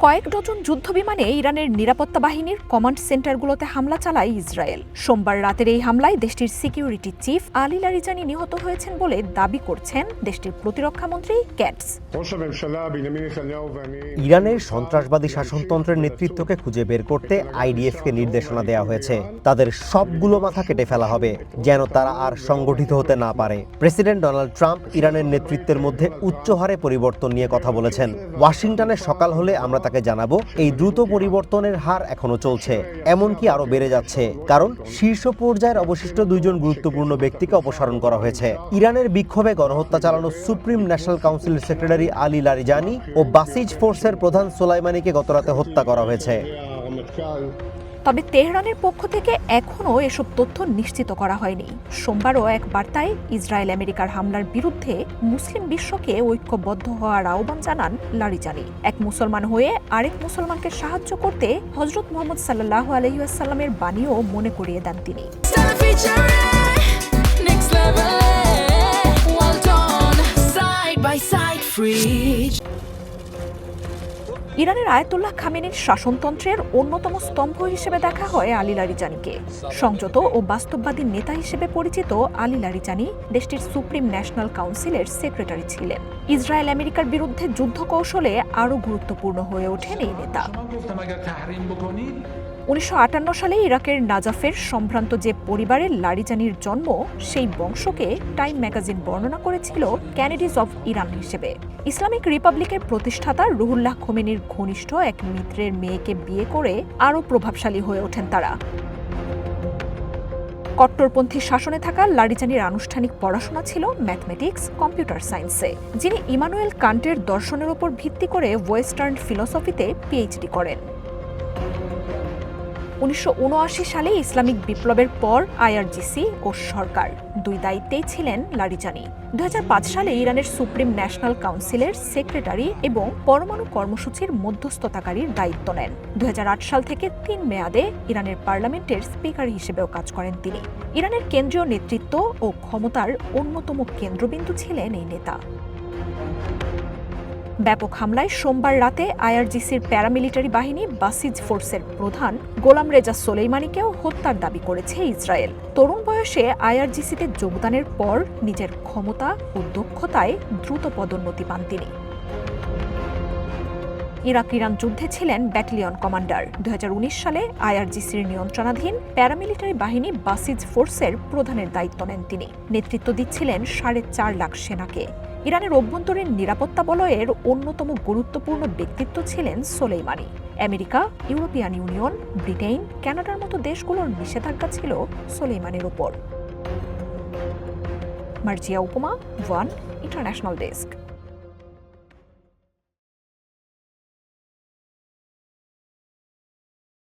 কয়েক ডজন যুদ্ধবিমানে ইরানের নিরাপত্তা বাহিনীর কমান্ড সেন্টারগুলোতে হামলা চালায় ইসরায়েল। সোমবার রাতের এই হামলায় দেশটির সিকিউরিটি চিফ আলী লারিজানি নিহত হয়েছেন বলে দাবি করছেন দেশটির প্রতিরক্ষামন্ত্রী ক্যাটস। ইরানের সন্ত্রাসবাদী শাসনতন্ত্রের নেতৃত্বকে খুঁজে বের করতে আইডিএফকে নির্দেশনা দেওয়া হয়েছে। তাদের সবগুলো মাথা কেটে ফেলা হবে যেন তারা আর সংগঠিত হতে না পারে। প্রেসিডেন্ট ডোনাল্ড ট্রাম্প ইরানের নেতৃত্বের মধ্যে উচ্চ হারে পরিবর্তন নিয়ে কথা বলেছেন। ওয়াশিংটনে সকাল হলে আমরা তাকে জানাবো এই দ্রুত পরিবর্তনের হার এখনো চলছে, এমনকি আরো বেড়ে যাচ্ছে, কারণ শীর্ষ পর্যায়ের অবশিষ্ট দুইজন গুরুত্বপূর্ণ ব্যক্তিকে অপসারণ করা হয়েছে। ইরানের বিক্ষোভে গণহত্যা চালানো সুপ্রিম ন্যাশনাল কাউন্সিলের সেক্রেটারি আলী লারিজানি ও বাসিজ ফোর্সের প্রধান সোলাইমানিকে গতরাতে হত্যা করা হয়েছে। তবে তেহরানের পক্ষ থেকে এখনও এসব তথ্য নিশ্চিত করা হয়নি। সোমবারও এক বার্তায় ইসরায়েল আমেরিকার হামলার বিরুদ্ধে মুসলিম বিশ্বকে ঐক্যবদ্ধ হওয়ার আহ্বান জানান লারিজানি। এক মুসলমান হয়ে আরেক মুসলমানকে সাহায্য করতে হযরত মুহাম্মদ সাল্লাল্লাহু আলাইহি ওয়াসাল্লামের বাণীও মনে করিয়ে দেন তিনি। ইরানের আয়াতুল্লাহ খামেনির শাসনতন্ত্রের অন্যতম স্তম্ভ হিসেবে দেখা হয় আলী লারিজানিকে। সংযত ও বাস্তববাদী নেতা হিসেবে পরিচিত আলী লারিজানি দেশটির সুপ্রিম ন্যাশনাল কাউন্সিলের সেক্রেটারি ছিলেন। ইসরায়েল আমেরিকার বিরুদ্ধে যুদ্ধ কৌশলে আরও গুরুত্বপূর্ণ হয়ে ওঠেন এই নেতা। 1958 সালে ইরাকের নাজাফের সম্ভ্রান্ত যে পরিবারে লারিজানির জন্ম, সেই বংশকে টাইম ম্যাগাজিন বর্ণনা করেছিল ক্যানেডিজ অব ইরান হিসেবে। ইসলামিক রিপাবলিকের প্রতিষ্ঠাতা রুহুল্লাহ খোমেনির ঘনিষ্ঠ এক মিত্রের মেয়েকে বিয়ে করে আরও প্রভাবশালী হয়ে ওঠেন তারা। কট্টরপন্থী শাসনে থাকা লারিজানির আনুষ্ঠানিক পড়াশোনা ছিল ম্যাথমেটিক্স, কম্পিউটার সায়েন্সে। যিনি ইমানুয়েল কান্টের দর্শনের উপর ভিত্তি করে ওয়েস্টার্ন ফিলসফিতে পিএইচডি করেন। 1979 সালে ইসলামিক বিপ্লবের পর আইআরজিসি ও সরকার দুই দায়িত্বেই ছিলেন লারিজানি। 2005 সালে ইরানের সুপ্রিম ন্যাশনাল কাউন্সিলের সেক্রেটারি এবং পরমাণু কর্মসূচির মধ্যস্থতাকারীর দায়িত্ব নেন। 2008 সাল থেকে 3 মেয়াদে ইরানের পার্লামেন্টের স্পিকার হিসেবেও কাজ করেন তিনি। ইরানের কেন্দ্রীয় নেতৃত্ব ও ক্ষমতার অন্যতম কেন্দ্রবিন্দু ছিলেন এই নেতা। ব্যাপক হামলায় সোমবার রাতে আইআরজিসির প্যারামিলিটারি বাহিনী বাসিজ ফোর্সের প্রধান গোলাম রেজা সোলেইমানিকেও হত্যার দাবি করেছে ইসরায়েল। তরুণ বয়সে আইআরজিসিতে যোগদানের পর নিজের ক্ষমতা ও দক্ষতায় দ্রুত পদোন্নতি পান তিনি। ইরাক ইরান যুদ্ধে ছিলেন ব্যাটালিয়ন কমান্ডার। 2019 সালে আইআরজিসির নিয়ন্ত্রণাধীন প্যারামিলিটারি বাহিনী বাসিজ ফোর্সের প্রধানের দায়িত্ব নেন তিনি। নেতৃত্ব দিচ্ছিলেন 4.5 লাখ সেনাকে। ইরানের অভ্যন্তরীণ নিরাপত্তা বলয়ের অন্যতম গুরুত্বপূর্ণ ব্যক্তিত্ব ছিলেন Soleimani. America, European union, Britain, কানাডার মতো দেশগুলোর নিষেধাজ্ঞা ছিল সোলেইমানির উপর। মার্জিয়া উপমা, ওয়ান ইন্টারন্যাশনাল ডেস্ক।